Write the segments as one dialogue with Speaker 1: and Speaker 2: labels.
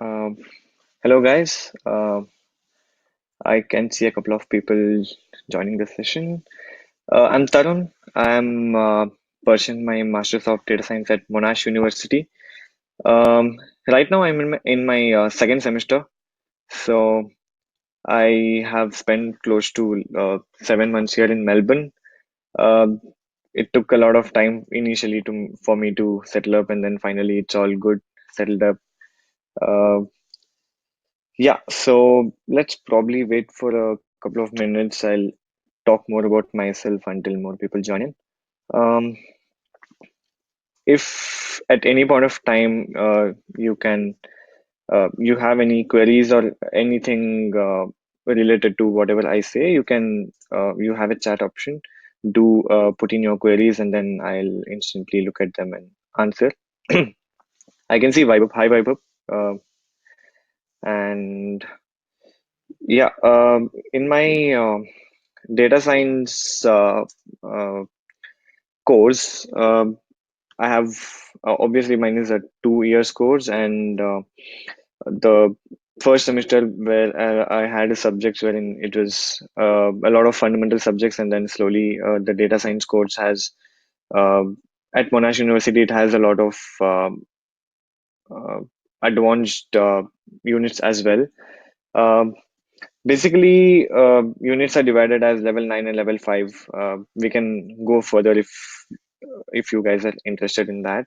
Speaker 1: Um, Hello, guys. I can see a couple of people joining the session. I'm Tarun. I'm pursuing my Master's of Data Science at Monash University. Right now, I'm in my second semester. So I have spent close to 7 months here in Melbourne. Um it took a lot of time initially to for me to settle up, and then finally it's all good, settled up. Uh, Yeah, so let's probably wait for a couple of minutes. I'll talk more about myself until more people join in. Um, if at any point of time you have any queries or anything related to whatever I say, you have a chat option. Do put in your queries, and then I'll instantly look at them and answer. I can see Vibe Up. Hi, Vibe Up. And yeah, in my data science uh, course. I have obviously mine is a 2 years course, and the first semester where I had a subjects wherein it was a lot of fundamental subjects, and then slowly the data science course has at Monash University it has a lot of uh, advanced units as well. Um, Basically, units are divided as level 9 and level 5. We can go further if you guys are interested in that.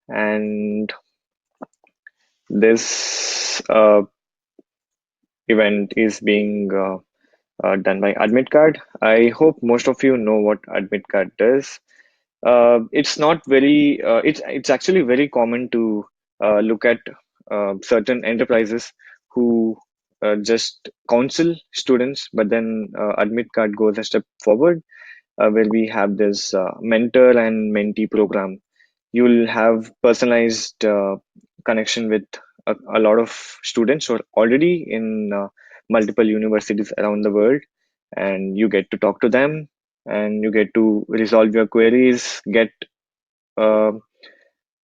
Speaker 1: And this event is being done by Admit Card. I hope most of you know what Admit Card does. It's not very. It's actually very common to look at certain enterprises who just counsel students, but then Admit Card goes a step forward, where we have this mentor and mentee program. You'll have personalized connection with a lot of students who are already in multiple universities around the world, and you get to talk to them, and you get to resolve your queries, uh,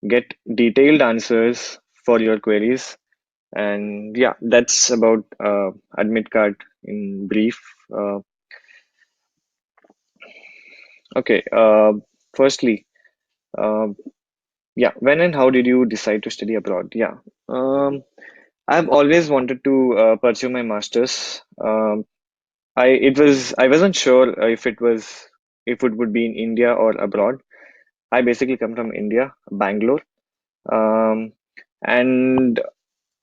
Speaker 1: get detailed answers for your queries. And yeah, that's about Admit Card in brief. uh, okay firstly, uh, yeah, when and how did you decide to study abroad? Yeah. um, I've always wanted to pursue my master's. I wasn't sure if it would be in India or abroad. I basically come from India, Bangalore. Um, and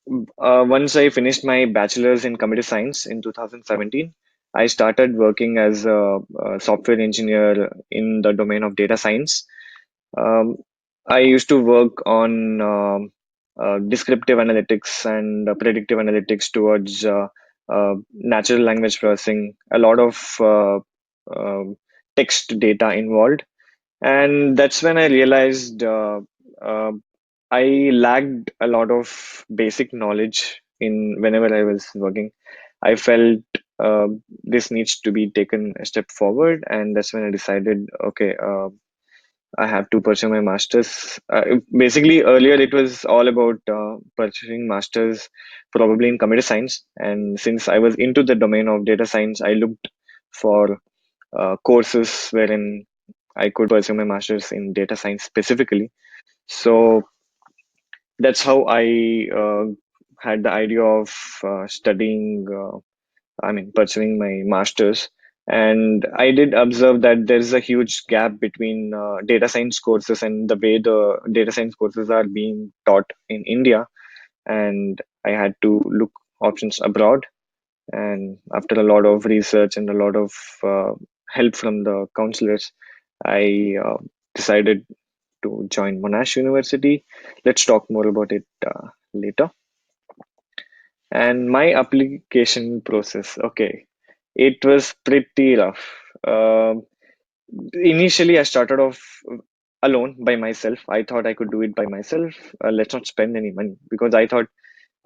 Speaker 1: Once I finished my bachelor's in computer science in 2017, I started working as a software engineer in the domain of data science. Um, I used to work on descriptive analytics and predictive analytics towards natural language processing, a lot of text data involved. And that's when I realized uh, I lacked a lot of basic knowledge in whenever I was working. I felt uh, this needs to be taken a step forward, and that's when I decided, okay, I have to pursue my master's. Basically, earlier it was all about pursuing master's, probably in computer science. And since I was into the domain of data science, I looked for courses wherein I could pursue my master's in data science specifically. So that's how I had the idea of studying. Pursuing my master's. And I did observe that there's a huge gap between data science courses and the way the data science courses are being taught in India. And I had to look options abroad. And after a lot of research and a lot of help from the counselors, I decided to join Monash University. Let's talk more about it later. And my application process, okay, it was pretty rough. Um Initially, I started off alone by myself. I thought I could do it by myself. Let's not spend any money, because I thought,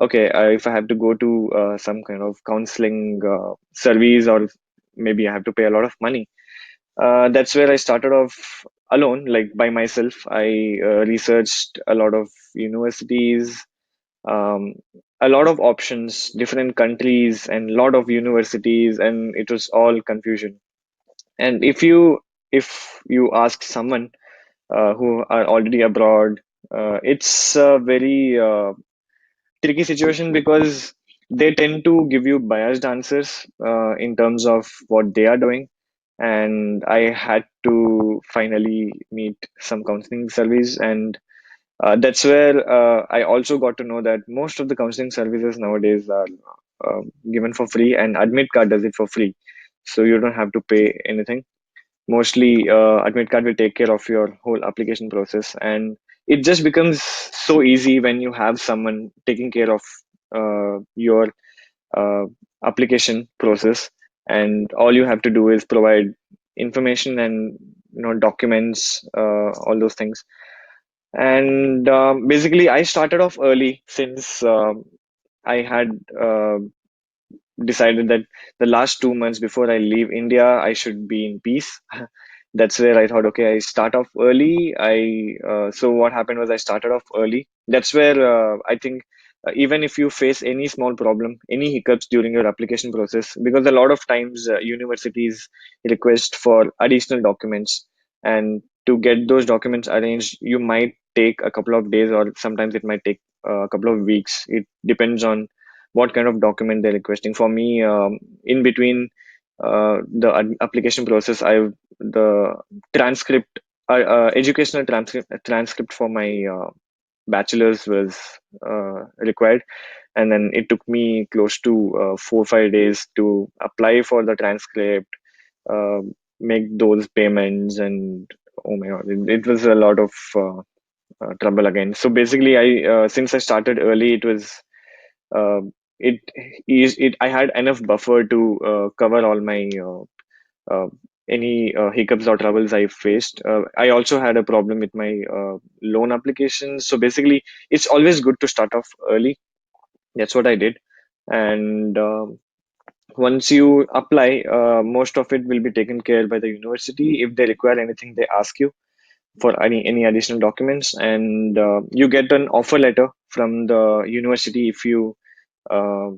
Speaker 1: okay, if I have to go to some kind of counseling service, or maybe I have to pay a lot of money. That's where I started off alone, like by myself. I researched a lot of universities, um, a lot of options, different countries, and lot of universities, and it was all confusion. And if you ask someone who are already abroad, it's a very tricky situation because they tend to give you biased answers in terms of what they are doing. And I had to finally meet some counseling service, and that's where I also got to know that most of the counseling services nowadays are given for free, and Admit Card does it for free, so you don't have to pay anything. Mostly, Admit Card will take care of your whole application process, and it just becomes so easy when you have someone taking care of your uh, application process, and all you have to do is provide information and documents, all those things. And basically, I started off early since I had decided that the last 2 months before I leave India, I should be in peace. That's where I thought, okay, I start off early. So what happened was I started off early. That's where I think even if you face any small problem, any hiccups during your application process, because a lot of times universities request for additional documents, and to get those documents arranged, you might take a couple of days, or sometimes it might take a couple of weeks. It depends on what kind of document they're requesting. For me, in between the application process, I the transcript, educational transcript for my bachelor's was required, and then it took me close to 4 or 5 days to apply for the transcript, uh, make those payments, and oh my god, it was a lot of trouble again. So basically, I since I started early, it was uh, it I had enough buffer to cover all my uh, any hiccups or troubles I faced. I also had a problem with my loan application. So basically, it's always good to start off early. That's what I did. And once you apply, most of it will be taken care by the university. If they require anything, they ask you for any additional documents, and you get an offer letter from the university uh,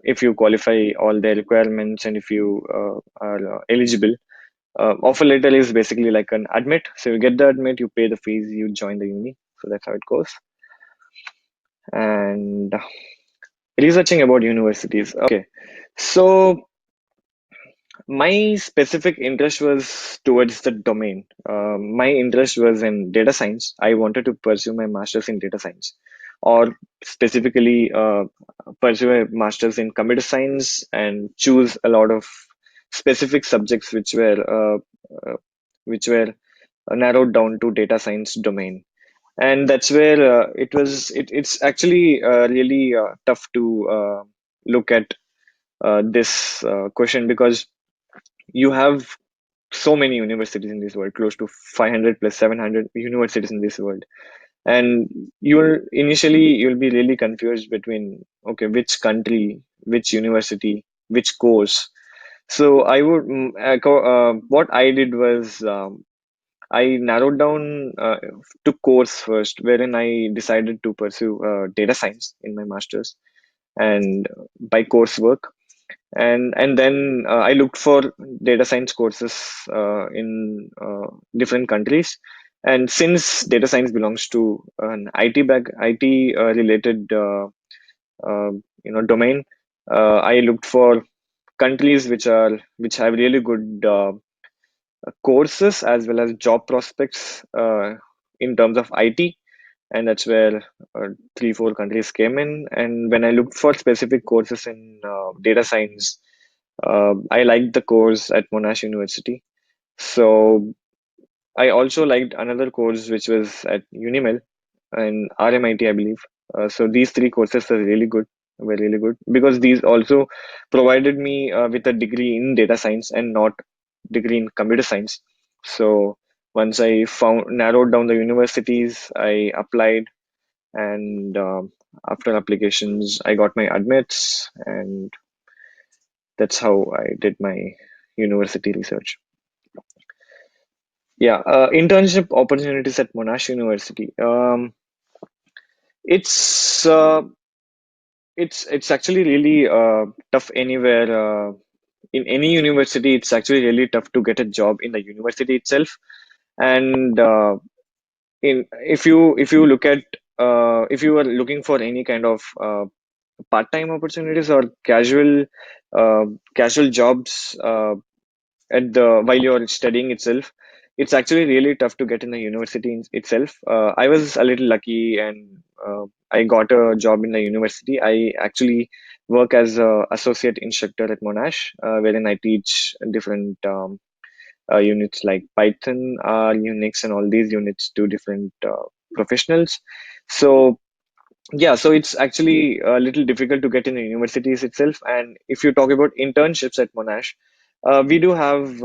Speaker 1: if you qualify all the requirements, and if you are eligible. Offer letter is basically like an admit. So you get the admit, you pay the fees, you join the uni. So that's how it goes. And researching about universities. Okay. So my specific interest was towards the domain. My interest was in data science. I wanted to pursue my master's in data science, or specifically pursue a master's in computer science, and choose a lot of specific subjects uh, which were narrowed down to data science domain. And that's where it's actually really tough to look at this question, because you have so many universities in this world, close to 500 plus 700 universities in this world. And you'll be really confused between, okay, which country, which university, which course. So I would what I did was, I narrowed down to course first, wherein I decided to pursue data science in my master's, and by coursework. And then I looked for data science courses in different countries. And since data science belongs to an IT related domain, I looked for countries which have really good courses as well as job prospects in terms of IT. And that's where 3 4 countries came in. And when I looked for specific courses in data science, I liked the course at Monash University. So I also liked another course which was at Unimel and RMIT, I believe. So these three courses were really good, because these also provided me with a degree in data science and not degree in computer science. So once I found narrowed down the universities, I applied, and after applications, I got my admits, and that's how I did my university research. Yeah, internship opportunities at Monash University. It's it's actually really tough anywhere. In any university, it's actually really tough to get a job in the university itself. And in if you look at if you are looking for any kind of part-time opportunities or uh, casual jobs at the while you're studying itself, it's actually really tough to get in the university itself. I was a little lucky and I got a job in the university. I actually work as a associate instructor at Monash, wherein I teach different units like Python, R, Unix, and all these units to different professionals. So yeah, so it's actually a little difficult to get in the universities itself. And if you talk about internships at Monash, we do have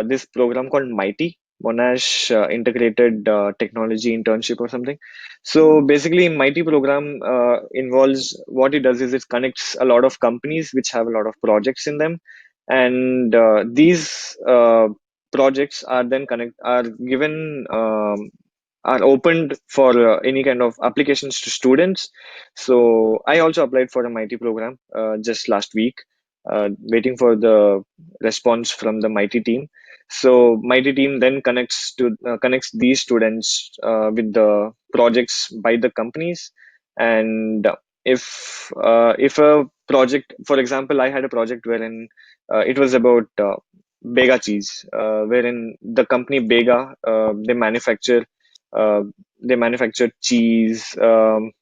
Speaker 1: this program called Mighty, Monash Integrated Technology Internship or something. So basically, Mighty program involves what it does is it connects a lot of companies which have a lot of projects in them, and these projects are then are given. Are opened for any kind of applications to students. So I also applied for a Mighty program just last week, waiting for the response from the Mighty team. So Mighty team then connects these students with the projects by the companies, and if a project, for example, I had a project wherein it was about Bega cheese, wherein the company Bega uh, they manufacture cheese and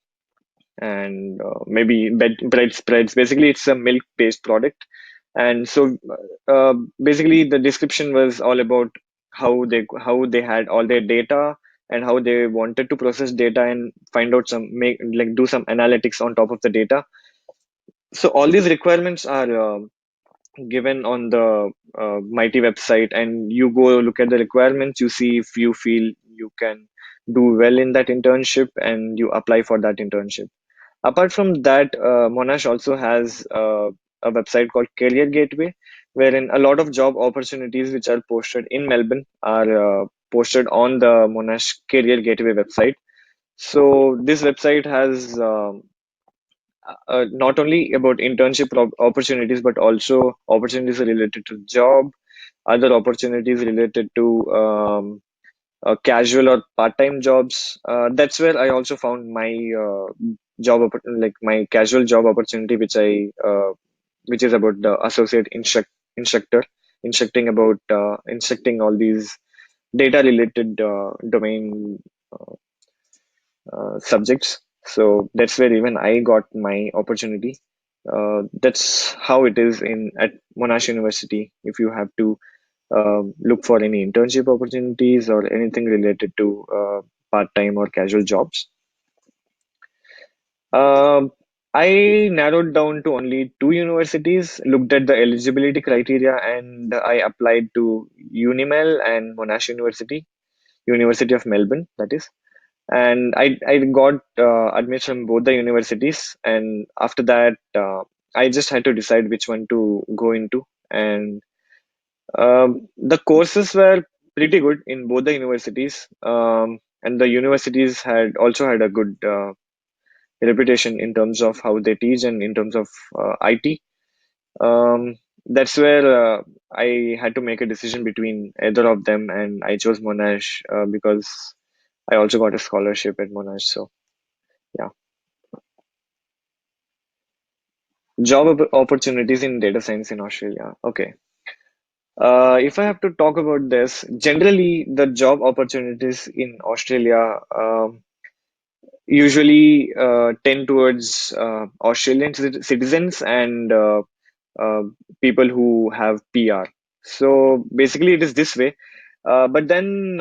Speaker 1: maybe bread spreads. Basically, it's a milk-based product. And so, basically, the description was all about how they had all their data and how they wanted to process data and find out some make like do some analytics on top of the data. So all these requirements are given on the Mighty website, and you go look at the requirements, you see if you feel you can do well in that internship, and you apply for that internship. Apart from that, Monash also has a website called Career Gateway, wherein a lot of job opportunities which are posted in Melbourne are posted on the Monash Career Gateway website. So this website has not only about internship opportunities, but also opportunities related to job, other opportunities related to casual or part-time jobs. That's where I also found my like my casual job opportunity, which is about the associate instructor, instructing all these data related domain subjects. So that's where even I got my opportunity. That's how it is in at Monash University. If you have to look for any internship opportunities or anything related to part-time or casual jobs. Um, I narrowed down to only two universities, looked at the eligibility criteria, and I applied to Unimel and Monash University, University of Melbourne, that is. And I got admission from both the universities, and after that, I just had to decide which one to go into. And the courses were pretty good in both the universities, and the universities had also had a good reputation in terms of how they teach and in terms of IT. That's where I had to make a decision between either of them, and I chose Monash because I also got a scholarship at Monash. So yeah, opportunities in data science in Australia. Okay. If I have to talk about this, generally the job opportunities in Australia usually tend towards Australian citizens and uh, people who have PR. So basically, it is this way. But then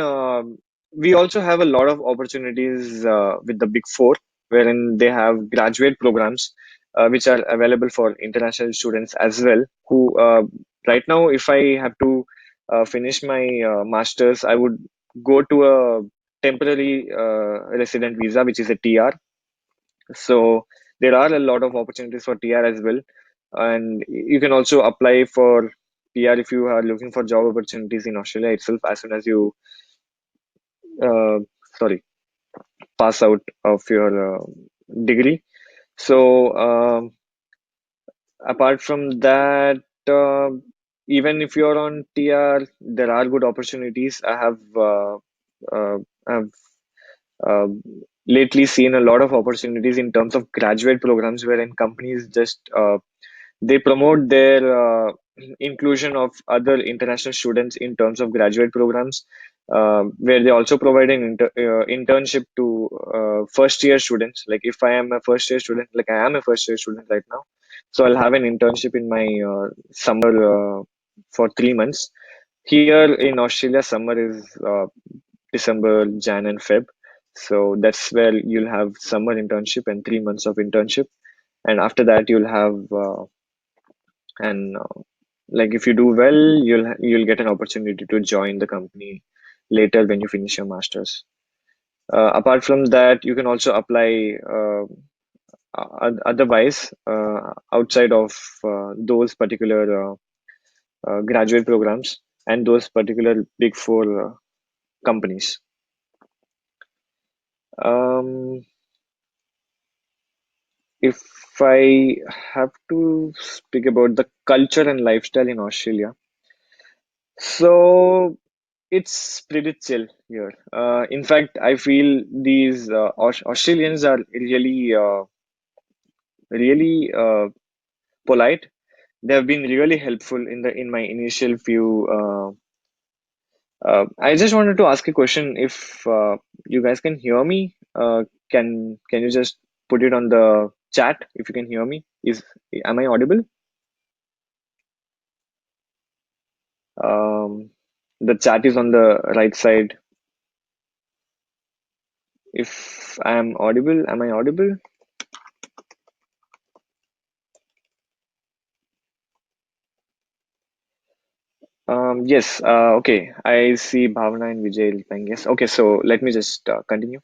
Speaker 1: we also have a lot of opportunities with the Big Four, wherein they have graduate programs which are available for international students as well. Who right now, if I have to finish my masters, I would go to a temporary resident visa, which is a TR. So there are a lot of opportunities for TR as well, and you can also apply for PR if you are looking for job opportunities in Australia itself as soon as you uh, sorry pass out of your degree. So apart from that, uh, even if you're on TR, there are good opportunities. Uh, have uh, lately seen a lot of opportunities in terms of graduate programs wherein companies just they promote their inclusion of other international students in terms of graduate programs, where they also provide an internship to first year students. Like if I am a first year student, like I am a first year student right now, so I'll have an internship in my summer for 3 months. Here in Australia, summer is December, Jan, and Feb. So that's where you'll have summer internship and 3 months of internship, and after that you'll have and like if you do well, you'll get an opportunity to join the company later when you finish your masters. Apart from that, you can also apply otherwise outside of those particular graduate programs and those particular big four companies. Um, if I have to speak about the culture and lifestyle in Australia, so it's pretty chill here. In fact, I feel these Australians are really polite. They have been really helpful in my initial few. I just wanted to ask a question. If you guys can hear me, can you just put it on the chat if you can hear me? Am I audible? Um, the chat is on the right side. If I am audible, am I audible? Yes, okay. I see Bhavana and Vijay replying yes. Okay, so let me just continue.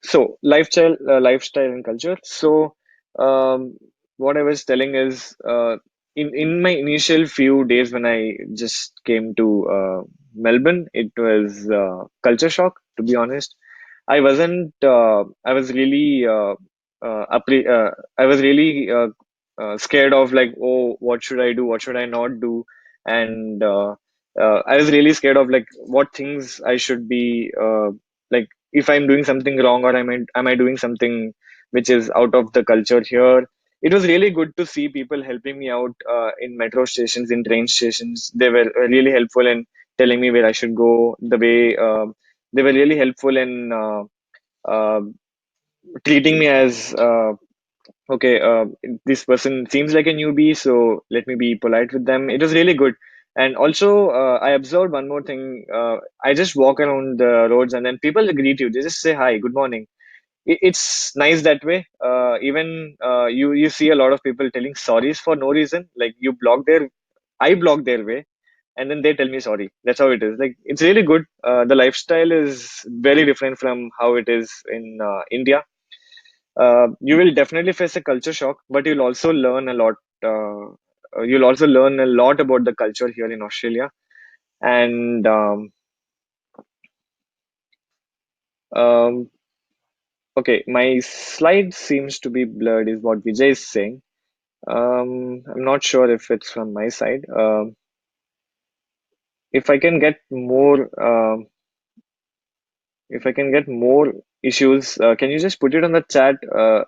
Speaker 1: So lifestyle and culture. So, um, what I was telling is, in my initial few days when I just came to Melbourne, it was culture shock, to be honest. I wasn't. I was really. I was really scared of like, oh, what should I do? What should I not do? And I was really scared of like what things I should be like if I'm doing something wrong or am I doing something which is out of the culture here. It was really good to see people helping me out in metro stations, in train stations. They were really helpful in telling me where I should go. The way they were really helpful in uh, treating me as okay, this person seems like a newbie, so let me be polite with them. It was really good. And also, I observed one more thing. I just walk around the roads and then people greet you. They just say hi, good morning. It's nice that way. Even you see a lot of people telling sorries for no reason. Like I block their way, and then they tell me sorry. That's how it is. Like it's really good. The lifestyle is very different from how it is in India. You will definitely face a culture shock, but you'll also learn a lot. You'll also learn a lot about the culture here in Australia. And um, okay, my slide seems to be blurred, is what Vijay is saying. I'm not sure if it's from my side. If I can get more, if I can get more issues, can you just put it on the chat,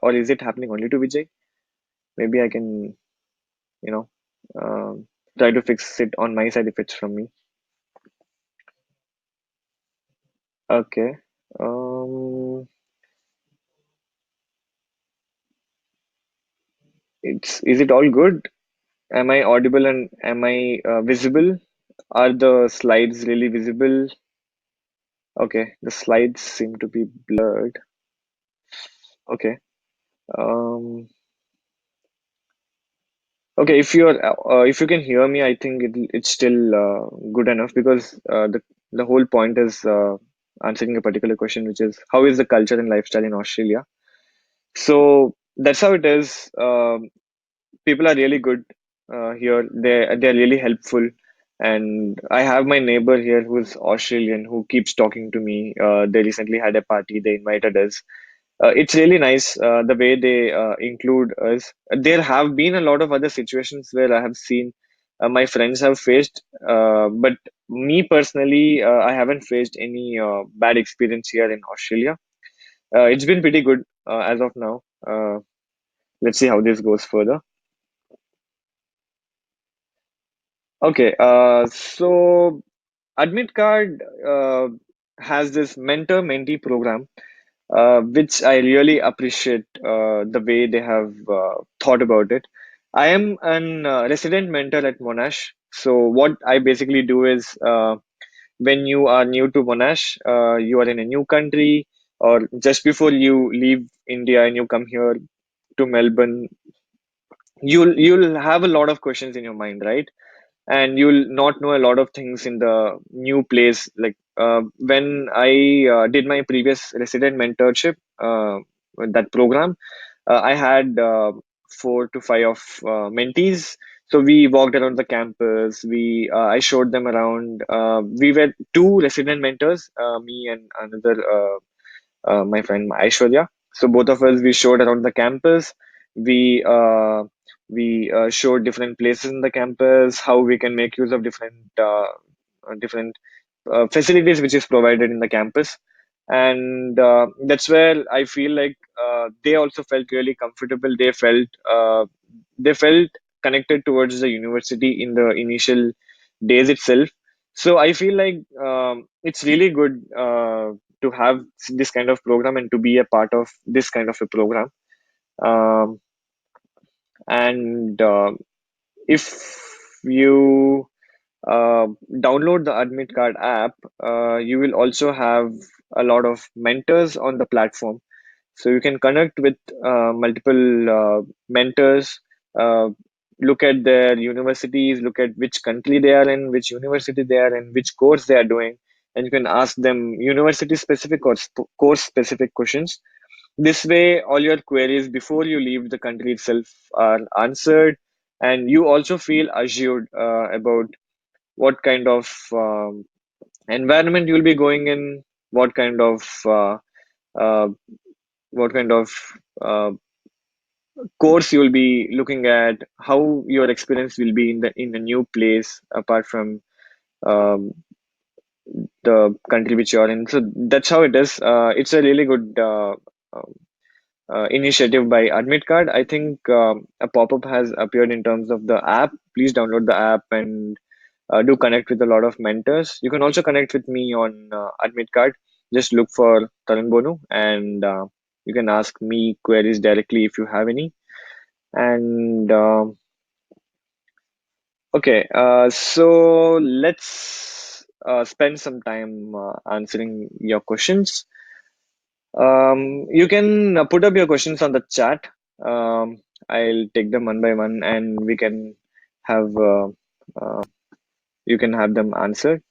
Speaker 1: or is it happening only to Vijay? Maybe I can, you know, try to fix it on my side if it's from me. Okay. Um, is it all good? Am I audible and am I visible? Are the slides really visible? Okay, the slides seem to be blurred. Okay. Um, okay, if you can hear me, I think it's still good enough because the whole point is answering a particular question, which is how is the culture and lifestyle in Australia? So that's how it is. People are really good here. They're really helpful, And I have my neighbor here who's Australian who keeps talking to me. They recently had a party, they invited us. It's really nice the way they include us. There have been a lot of other situations where I have seen my friends have faced, but me personally, I haven't faced any bad experience here in Australia. It's been pretty good as of now. Let's see how this goes further. Okay, so Admit Card has this mentor-mentee program, which I really appreciate the way they have thought about it. I am an resident mentor at Monash. So what I basically do is when you are new to Monash, you are in a new country, or just before you leave India and you come here to Melbourne, you'll have a lot of questions in your mind, right? And you'll not know a lot of things in the new place. Like when I did my previous resident mentorship, that program, I had 4 to 5 of mentees. So we walked around the campus. I showed them around. We were two resident mentors, me and another my friend Aishwarya. So both of us we showed around the campus. We uh, we showed different places in the campus, how we can make use of different facilities which is provided in the campus, and that's where I feel like they also felt really comfortable. They felt connected towards the university in the initial days itself. So I feel like it's really good to have this kind of program and to be a part of this kind of a program. Um, and if you uh, download the Admit Card app, you will also have a lot of mentors on the platform. So you can connect with multiple mentors, uh, look at their universities, look at which country they are in, which university they are in, which course they are doing, and you can ask them university specific or course specific questions. This way, all your queries before you leave the country itself are answered, and you also feel assured about what kind of environment you'll be going in, what kind of uh, what kind of uh, course you'll be looking at, how your experience will be in a new place apart from um, the country which you're in. So that's how it is. It's a really good initiative by Admit Card. I think a pop-up has appeared in terms of the app. Please download the app and do connect with a lot of mentors. You can also connect with me on Admit Card. Just look for Tarun Bonu and you can ask me queries directly if you have any. And okay, so let's spend some time answering your questions. You can put up your questions on the chat. Um, I'll take them one by one, and we can have uh, you can have them answered.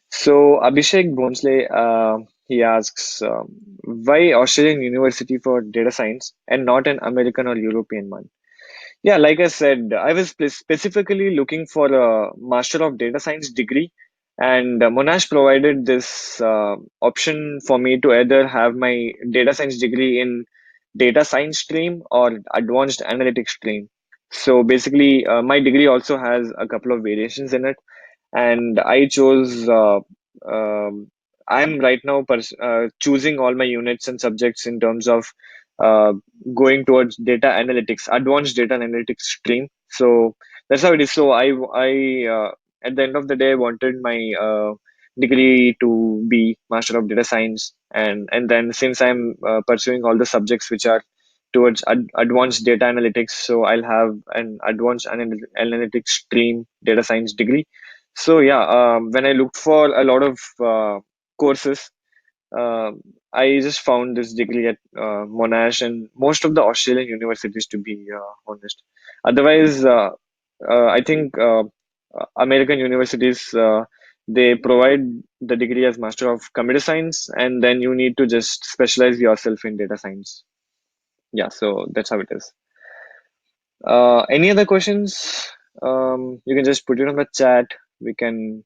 Speaker 1: So Abhishek Bhonsle, he asks, why Australian University for data science and not an American or European one? Yeah, like I said, I was specifically looking for a Master of Data Science degree, and Monash provided this option for me to either have my data science degree in data science stream or advanced analytics stream. So basically, my degree also has a couple of variations in it, and I chose. I'm right now choosing all my units and subjects in terms of uh, going towards data analytics, advanced data analytics stream. So that's how it is. So at the end of the day, wanted my degree to be Master of Data Science, and then since I'm pursuing all the subjects which are towards advanced data analytics, so I'll have an advanced analytics stream data science degree. So yeah, when I looked for a lot of courses, uh, I just found this degree at Monash and most of the Australian universities, to be honest. Otherwise, I think American universities they provide the degree as Master of Computer Science, and then you need to just specialize yourself in data science. Yeah, so that's how it is. Any other questions? You can just put it on the chat. we can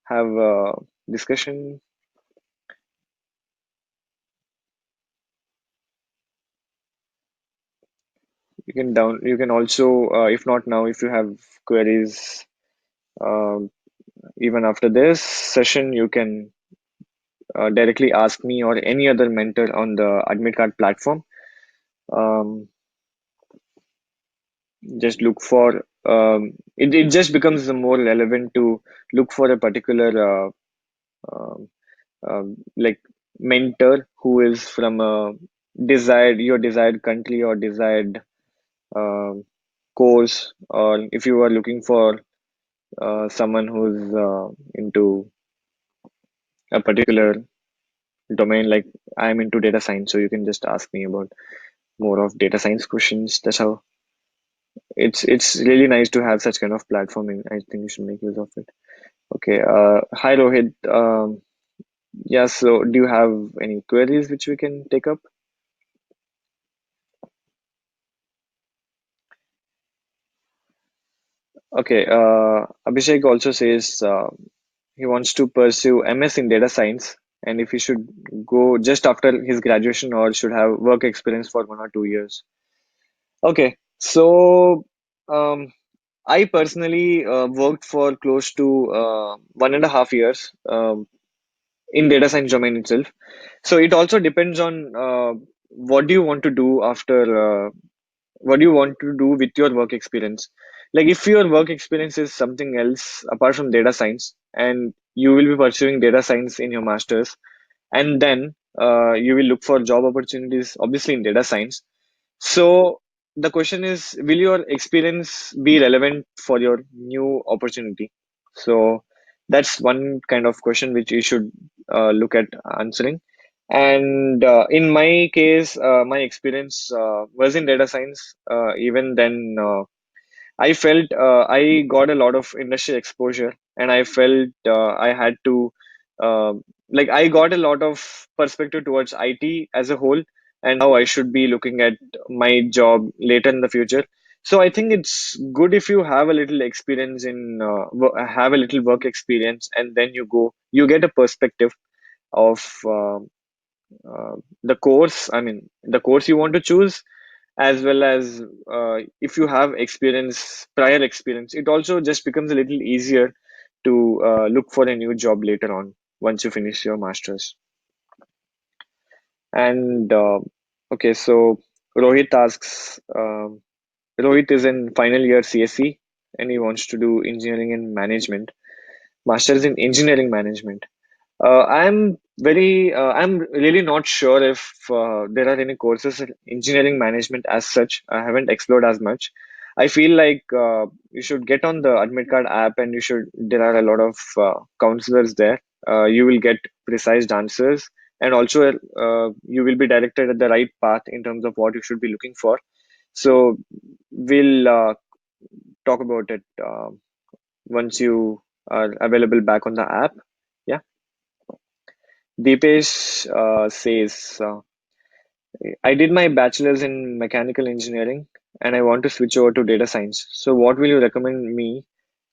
Speaker 1: have a discussion. You can also, if not now, if you have queries, um, even after this session, you can directly ask me or any other mentor on the Admit Card platform. Um, just look for it just becomes more relevant to look for a particular um, like mentor who is from a your desired country or desired um, course, or if you are looking for someone who's into a particular domain, like I'm into data science, so you can just ask me about more of data science questions. That's how it's really nice to have such kind of platform, and I think you should make use of it. Okay. Hi Rohit. Yeah, so do you have any queries which we can take up? Okay. Abhishek also says he wants to pursue MS in data science, and if he should go just after his graduation or should have work experience for 1 or 2 years. Okay. So um, I personally worked for close to 1.5 years in data science domain itself. So it also depends on what do you want to do after what do you want to do with your work experience. Like if your work experience is something else apart from data science, and you will be pursuing data science in your masters, and then you will look for job opportunities obviously in data science. So the question is, will your experience be relevant for your new opportunity? So that's one kind of question which you should look at answering. And in my case, my experience was in data science. Even then, I felt I got a lot of industry exposure, and I felt I had to uh, I got a lot of perspective towards IT as a whole and how I should be looking at my job later in the future. So I think it's good if you have a little experience in have a little work experience, and then you get a perspective of the course. I mean, the course you want to choose, as well as if you have prior experience, it also just becomes a little easier to look for a new job later on once you finish your master's. And okay, so Rohit asks, Rohit is in final year CSE and he wants to do engineering in management, master's in engineering management. I'm really not sure if there are any courses in engineering management as such. I haven't explored as much. I feel like you should get on the Admit Card app, and there are a lot of counselors there. You will get precise answers, and also you will be directed at the right path in terms of what you should be looking for. So we'll talk about it once you are available back on the app. Yeah. Deepesh says, I did my bachelor's in mechanical engineering and I want to switch over to data science. So, what will you recommend me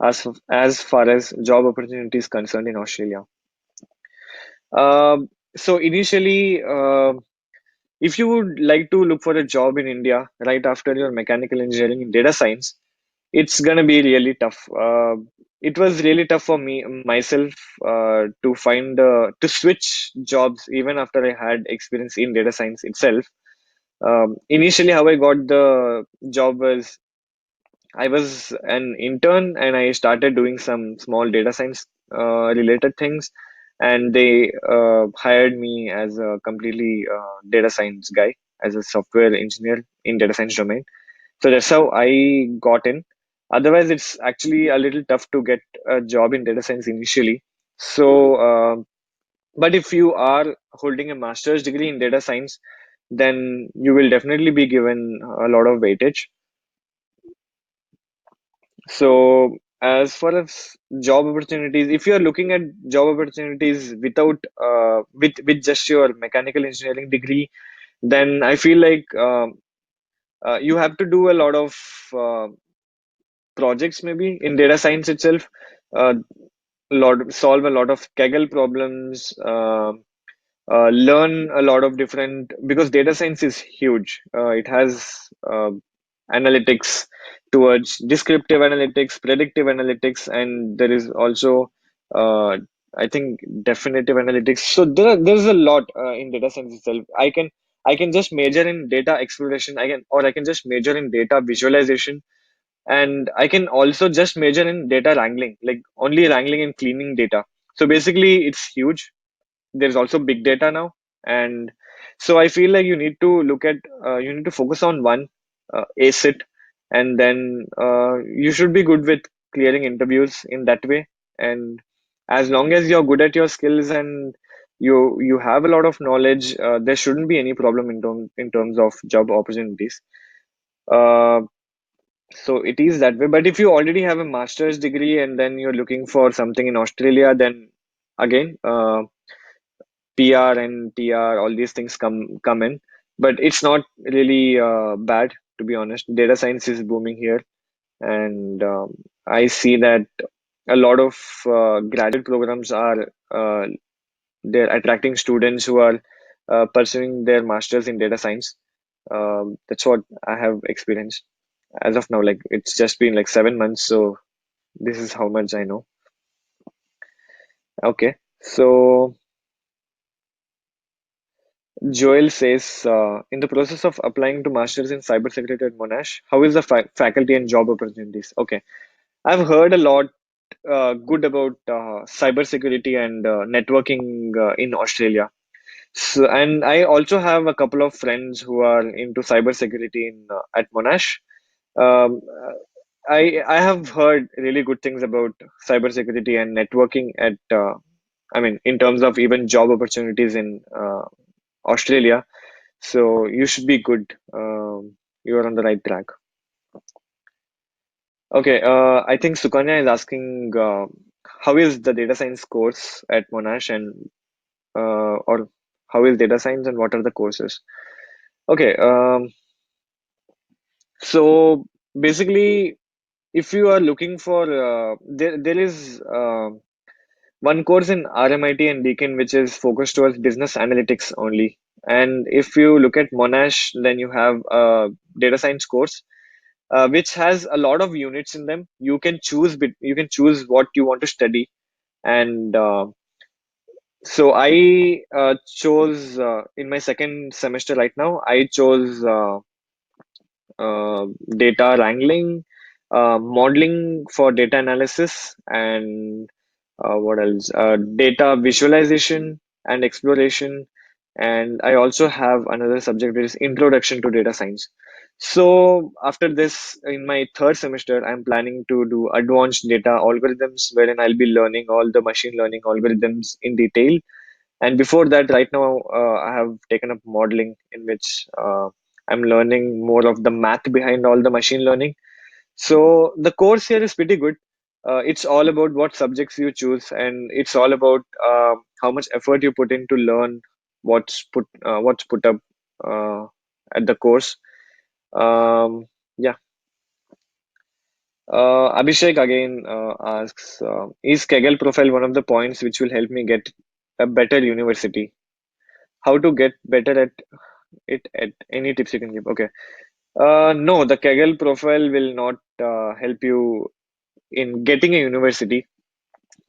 Speaker 1: as far as job opportunities concerned in Australia? So, initially, if you would like to look for a job in India right after your mechanical engineering in data science, it's gonna be really tough. It was really tough for me myself to switch jobs even after I had experience in data science itself. Initially, how I got the job was I was an intern and I started doing some small data science related things, and they hired me as a completely data science guy, as a software engineer in data science domain. So that's how I got in. Otherwise, it's actually a little tough to get a job in data science initially. So, but if you are holding a master's degree in data science, then you will definitely be given a lot of weightage. So, as far as job opportunities, if you are looking at job opportunities with just your mechanical engineering degree, then I feel like you have to do a lot of uh, projects maybe in data science itself. uh, solve a lot of Kaggle problems, learn a lot of different, because data science is huge. It has analytics towards descriptive analytics, predictive analytics, and there is also uh, I think definitive analytics. So there's a lot in data science itself. I can just major in data exploration. I can just major in data visualization, and I can also just major in data wrangling, like only wrangling and cleaning data. So basically, it's huge. There's also big data now, and so I feel like you need to focus on one, ace it, and then you should be good with clearing interviews in that way. And as long as you're good at your skills and you have a lot of knowledge, there shouldn't be any problem in terms of job opportunities. uh, so it is that way. But if you already have a master's degree and then you're looking for something in Australia, then again, PR and TR, all these things come in, but it's not really bad, to be honest. Data science is booming here, and I see that a lot of graduate programs are they're attracting students who are pursuing their masters in data science. That's what I have experienced as of now. Like it's just been like 7 months, so this is how much I know. Okay, so Joel says, in the process of applying to masters in cybersecurity at Monash, how is the faculty and job opportunities? Okay, I've heard a lot good about cybersecurity and networking in Australia. So, and I also have a couple of friends who are into cybersecurity in at Monash. Um, I have heard really good things about cybersecurity and networking at I mean in terms of even job opportunities in Australia. So you should be good. You are on the right track. Okay, I think Sukanya is asking how is the data science course at Monash, and or how is data science and what are the courses? Okay, so basically, if you are looking for there is one course in RMIT and Deakin which is focused towards business analytics only. And if you look at Monash, then you have a data science course which has a lot of units in them. You can choose what you want to study, and so I chose in my second semester right now. I chose data wrangling, modeling for data analysis, and what else? Data visualization and exploration. And I also have another subject which is Introduction to Data Science. So after this, in my third semester, I'm planning to do advanced data algorithms, wherein I'll be learning all the machine learning algorithms in detail. And before that, right now, I have taken up modeling, in which I'm learning more of the math behind all the machine learning. So the course here is pretty good. It's all about what subjects you choose, and it's all about how much effort you put in to learn what's put up uh, at the course. Um, yeah. Abhishek again asks, is Kaggle profile one of the points which will help me get a better university? How to get better at it? At any tips you can give? Okay. No, the Kaggle profile will not help you in getting a university.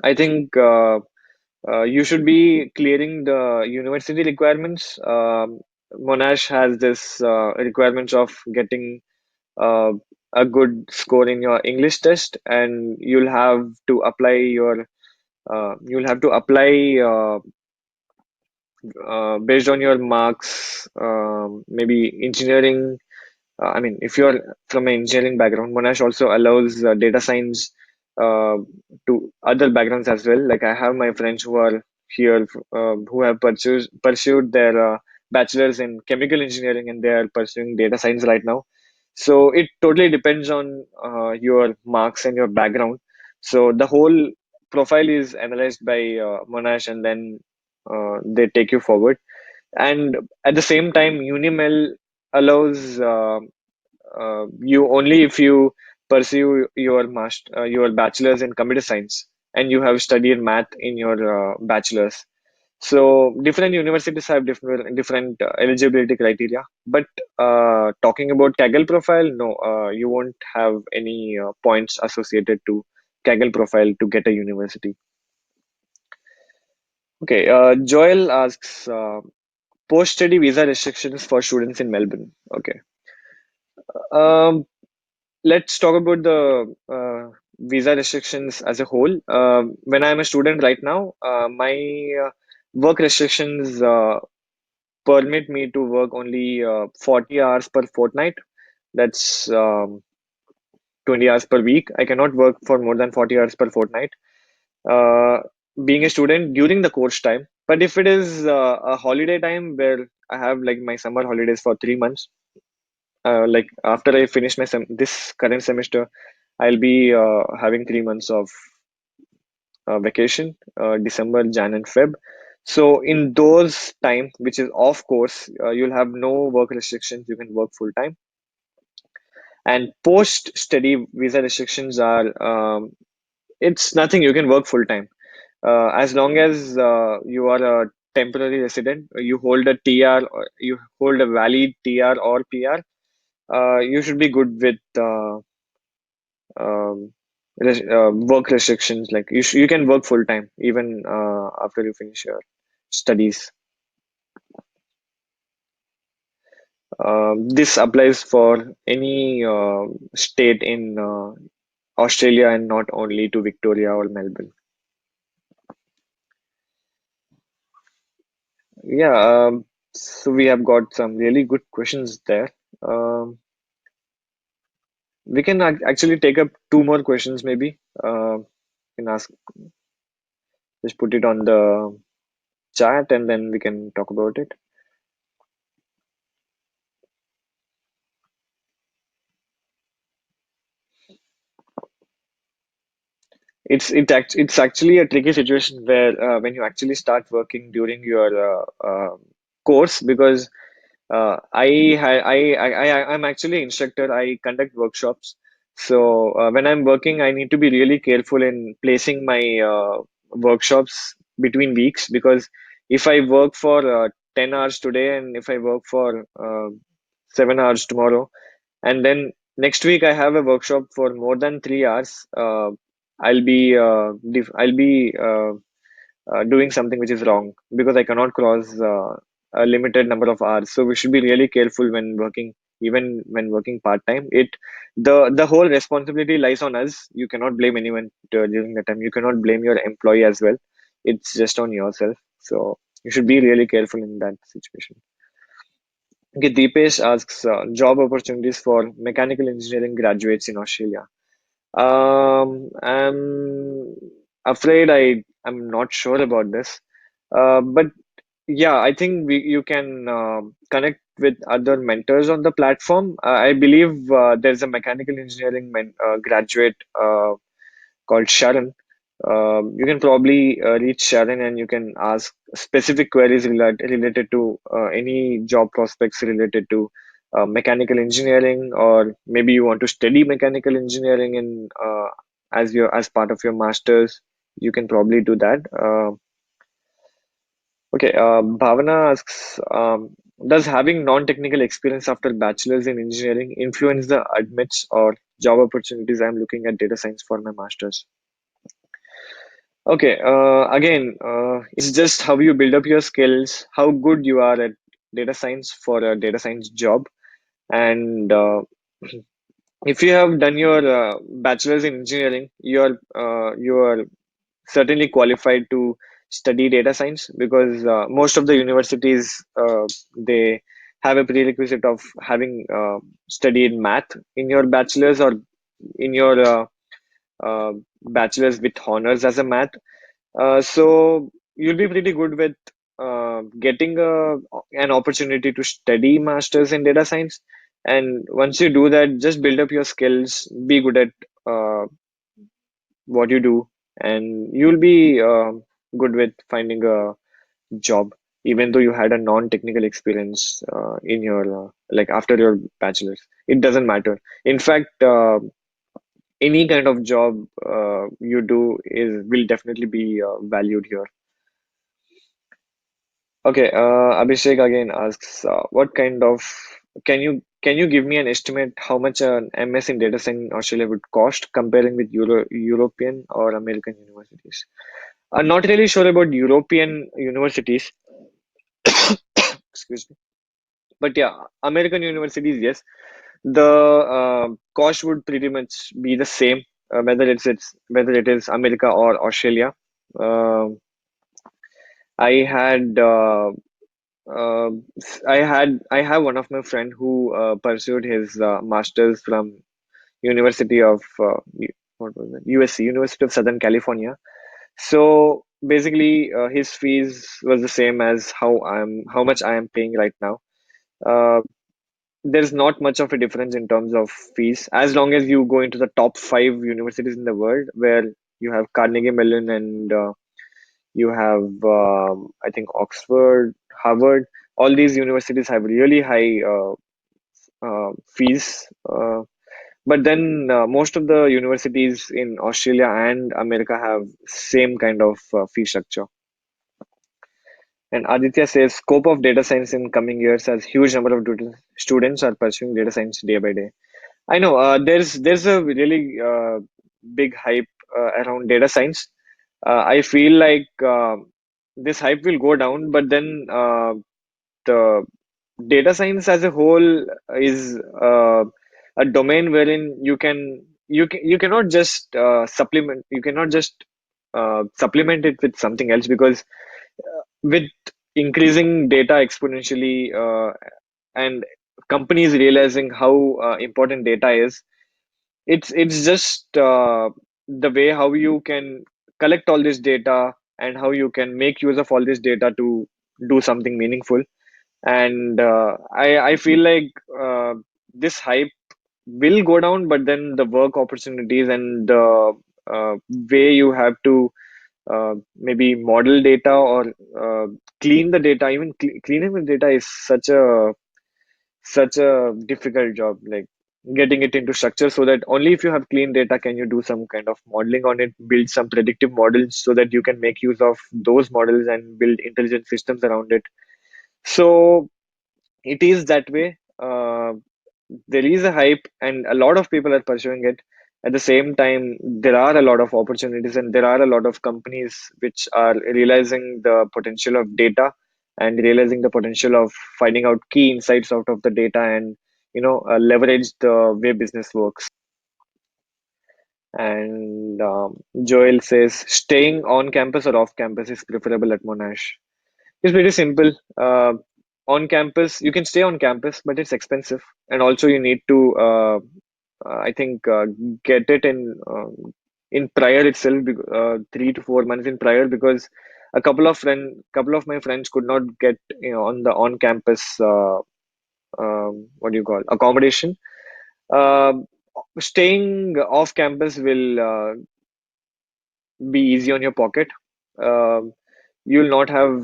Speaker 1: I think you should be clearing the university requirements. Monash has this requirements of getting uh, a good score in your English test, and you'll have to apply based on your marks. Maybe engineering. I mean, if you're from an engineering background, Monash also allows data science uh, to other backgrounds as well. Like I have my friends who are here who have pursued their bachelor's in chemical engineering, and they are pursuing data science right now. So it totally depends on your marks and your background. So the whole profile is analyzed by Monash, and then they take you forward. And at the same time, Unimel allows you only if you pursue your bachelor's in computer science. and you have studied math in your bachelor's. So different universities have different eligibility criteria. But talking about Kaggle profile, no, you won't have any points associated to Kaggle profile to get a university. Okay, Joel asks post-study visa restrictions for students in Melbourne. Okay. Um, let's talk about the visa restrictions as a whole. When I'm a student right now, my work restrictions permit me to work only 40 hours per fortnight. That's 20 hours per week. I cannot work for more than 40 hours per fortnight. Uh, being a student during the course time. But if it is a holiday time where I have like my summer holidays for 3 months, like after I finish my this current semester, I'll be having 3 months of vacation, December, Jan, and Feb. So in those time, which is off course, you'll have no work restrictions. You can work full time. And post study visa restrictions are it's nothing. You can work full time as long as you are a temporary resident. You hold a TR, or you hold a valid TR or PR. You should be good with um, work restrictions. Like you can work full time even after you finish your studies. This applies for any state in Australia and not only to Victoria or Melbourne. Yeah, so we have got some really good questions there. Um, we can actually take up two more questions maybe. Can ask, just put it on the chat and then we can talk about it. It's actually a tricky situation where when you actually start working during your course because I'm actually an instructor. I conduct workshops. So when I'm working, I need to be really careful in placing my workshops between weeks because if I work for 10 hours today and if I work for 7 hours tomorrow, and then next week I have a workshop for more than 3 hours, I'll be doing something which is wrong because I cannot cross a limited number of hours. So we should be really careful when working, even when working part time. The whole responsibility lies on us. You cannot blame anyone during the time. You cannot blame your employee as well. It's just on yourself. So you should be really careful in that situation. Okay, Deepesh asks job opportunities for mechanical engineering graduates in Australia. I'm afraid I'm not sure about this. But yeah, I think you can connect with other mentors on the platform. I believe there's a mechanical engineering graduate called Sharon. You can probably reach Sharon and you can ask specific queries related to any job prospects related to mechanical engineering, or maybe you want to study mechanical engineering in as part of your masters. You can probably do that. Okay, Bhavana asks, does having non-technical experience after bachelor's in engineering influence the admits or job opportunities I'm looking at data science for my master's? Okay, again, it's just how you build up your skills, how good you are at data science for a data science job. And if you have done your bachelor's in engineering, you are certainly qualified to study data science because most of the universities they have a prerequisite of having studied math in your bachelor's or in your uh, bachelor's with honors as a math. So you'll be pretty good with getting an opportunity to study masters in data science. And once you do that, just build up your skills, be good at uh, what you do, and you'll be good with finding a job, even though you had a non-technical experience in your like after your bachelor's. It doesn't matter. In fact, any kind of job you do is will definitely be valued here. Okay, Abhishek again asks, what kind of can you give me an estimate how much an MS in data science in Australia would cost comparing with European or American universities? I'm not really sure about European universities, excuse me, but yeah, American universities, yes, the cost would pretty much be the same, whether it is America or Australia. Uh, I had uh, I have one of my friend who pursued his masters from University of what was it? USC, University of Southern California. So basically, his fees was the same as how much I am paying right now. Uh, there's not much of a difference in terms of fees as long as you go into the top five universities in the world, where you have Carnegie Mellon and you have I think Oxford, Harvard. All these universities have really high fees. But then most of the universities in Australia and America have same kind of fee structure. And Aditya says scope of data science in coming years as huge number of students are pursuing data science day by day. I know there's a really big hype around data science. I feel like this hype will go down, but then the data science as a whole is a domain wherein you cannot just supplement it with something else, because with increasing data exponentially and companies realizing how important data is, it's just the way how you can collect all this data and how you can make use of all this data to do something meaningful. And I feel like this hype will go down, but then the work opportunities and the way you have to maybe model data or clean the data, even cleaning the data is such a difficult job. Like getting it into structure so that only if you have clean data can you do some kind of modeling on it, build some predictive models so that you can make use of those models and build intelligent systems around it. So it is that way. There is a hype, and a lot of people are pursuing it. At the same time, there are a lot of opportunities, and there are a lot of companies which are realizing the potential of data and realizing the potential of finding out key insights out of the data, and leverage the way business works. And Joel says, staying on campus or off campus is preferable at Monash. It's pretty simple. On campus, you can stay on campus, but it's expensive, and also you need to, I think, get it in prior itself, 3 to 4 months in prior, because couple of my friends could not get on the on campus what do you call accommodation. Um Staying off campus will be easy on your pocket. Um you'll not have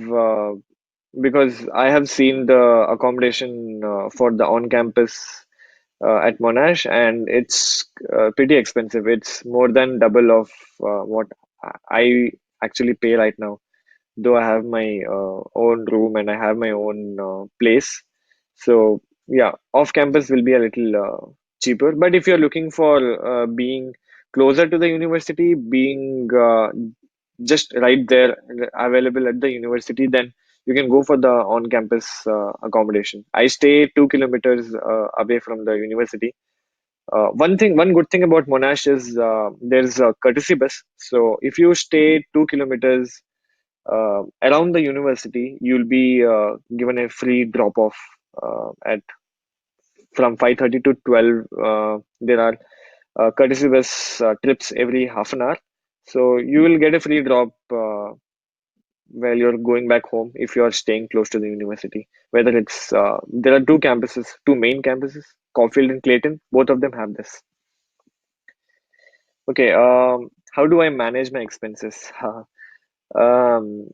Speaker 1: because I have seen the accommodation for the on-campus at Monash, and it's pretty expensive. It's more than double of what I actually pay right now. Though I have my own room and I have my own place, so yeah, off-campus will be a little cheaper. But if you're looking for being closer to the university, being just right there available at the university, then you can go for the on-campus accommodation. I stay 2 kilometers away from the university. One good thing about Monash is there's a courtesy bus. So if you stay 2 kilometers around the university, you'll be given a free drop-off at from 5:30 to 12. There are courtesy bus trips every half an hour. So you will get a free drop while you're going back home if you're staying close to the university. Whether it's there are two main campuses, Caulfield and Clayton. Both of them have this. Okay, how do I manage my expenses? Um,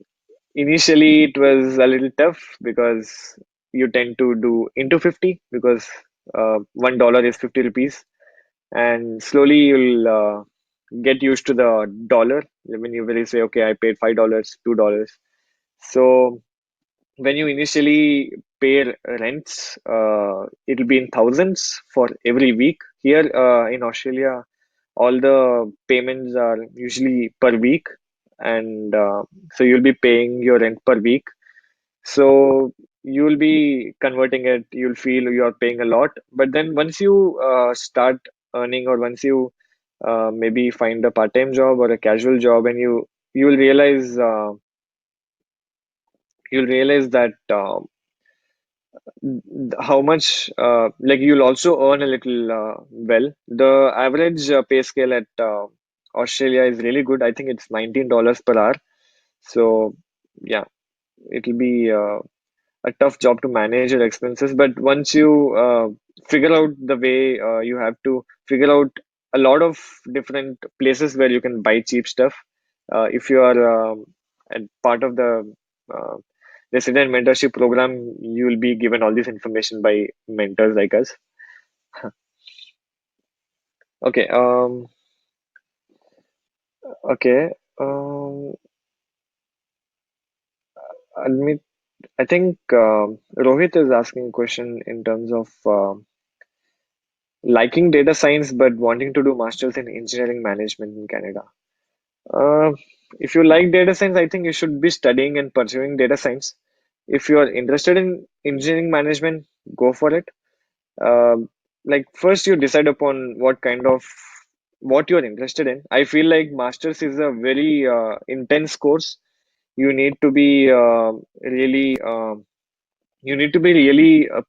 Speaker 1: Initially, it was a little tough because you tend to do into 50, because $1 is 50 rupees. and slowly you'll get used to the dollar. When you really say, okay, I paid $5, $2. So when you initially pay rents, it'll be in thousands for every week. Here in Australia, all the payments are usually per week, and so you'll be paying your rent per week. So you'll be converting it, you'll feel you're paying a lot. But then once you start earning, or once you maybe find a part-time job or a casual job, and you'll realize that how much like you'll also earn a little well. The average pay scale at Australia is really good. I think it's $19 per hour. So yeah, it'll be a tough job to manage your expenses. But once you figure out the way, you have to figure out a lot of different places where you can buy cheap stuff. If you are at part of the uh, resident mentorship program, you will be given all this information by mentors like us. Okay. Okay. Admit. I think Rohit is asking a question in terms of liking data science but wanting to do masters in engineering management in Canada. Uh, if you like data science, I think you should be studying and pursuing data science. If you are interested in engineering management, go for it. Like first, you decide upon what you're interested in. I feel like masters is a very intense course. You need to be really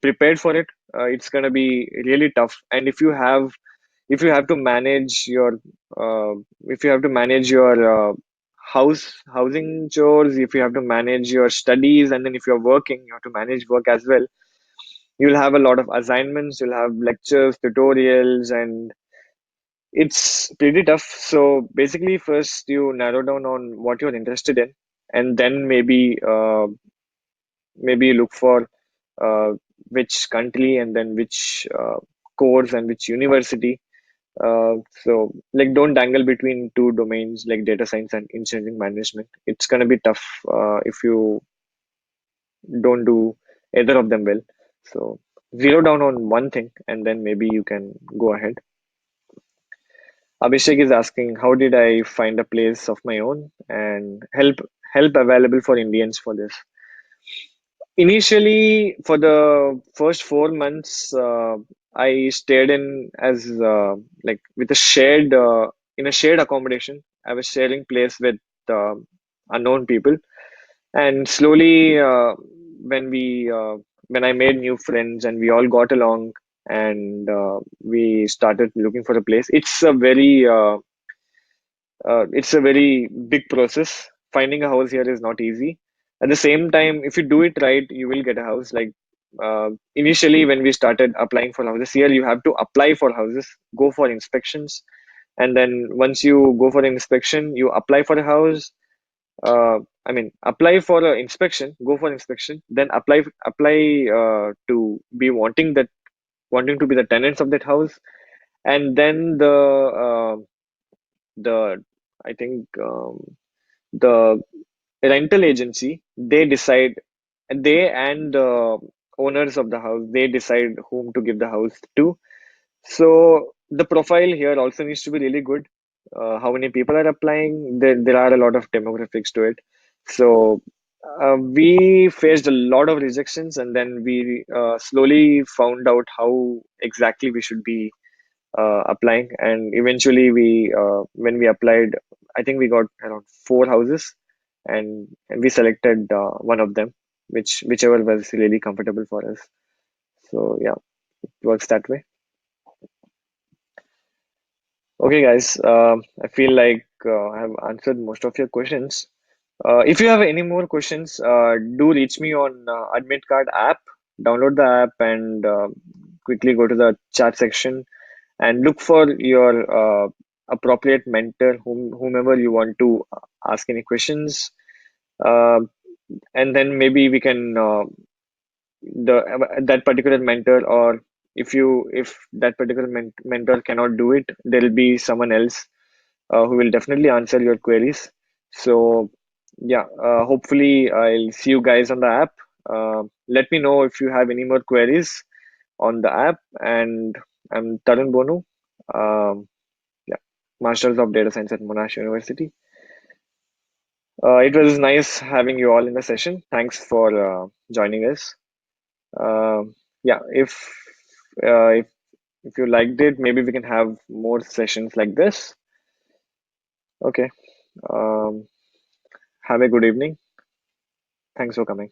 Speaker 1: prepared for it. It's gonna be really tough. And if you have to manage your uh, if you have to manage your housing chores, if you have to manage your studies, and then if you're working, you have to manage work as well. You'll have a lot of assignments, you'll have lectures, tutorials, and it's pretty tough. So basically, first you narrow down on what you're interested in, and then maybe you look for uh, which country, and then which course and which university. So like don't dangle between two domains like data science and engineering management. It's gonna be tough if you don't do either of them well. So zero down on one thing, and then maybe you can go ahead. Abhishek is asking, how did I find a place of my own and help available for Indians for this? Initially, for the first 4 months, I stayed in as like with a shared in a shared accommodation. I was sharing place with uh, unknown people, and slowly, when we when I made new friends and we all got along, and we started looking for a place. It's a very big process. Finding a house here is not easy. At the same time, if you do it right, you will get a house. Like initially, when we started applying for houses here, you have to apply for houses, go for inspections, and then once you go for an inspection, you apply for a house. Apply for an inspection, go for inspection, then apply to be wanting to be the tenants of that house, and then the I think the rental agency, they and the owners of the house, they decide whom to give the house to. So the profile here also needs to be really good. How many people are applying? There are a lot of demographics to it. So we faced a lot of rejections, and then we slowly found out how exactly we should be applying. And eventually, when we applied, I think we got around four houses, and we selected one of them, whichever was really comfortable for us. So yeah, it works that way. Okay, guys, I feel like I have answered most of your questions. If you have any more questions, do reach me on Admit Card app. Download the app and quickly go to the chat section and look for your appropriate mentor, whomever you want to ask any questions. Uh, and then maybe we can that particular mentor, or if that particular mentor cannot do it, there'll be someone else who will definitely answer your queries. So yeah, hopefully I'll see you guys on the app. Let me know if you have any more queries on the app. And I'm Tarun Bonu, yeah, Masters of Data Science at Monash University. It was nice having you all in the session. Thanks for joining us. Yeah, uh, if you liked it, maybe we can have more sessions like this. Okay. Um, have a good evening. Thanks for coming.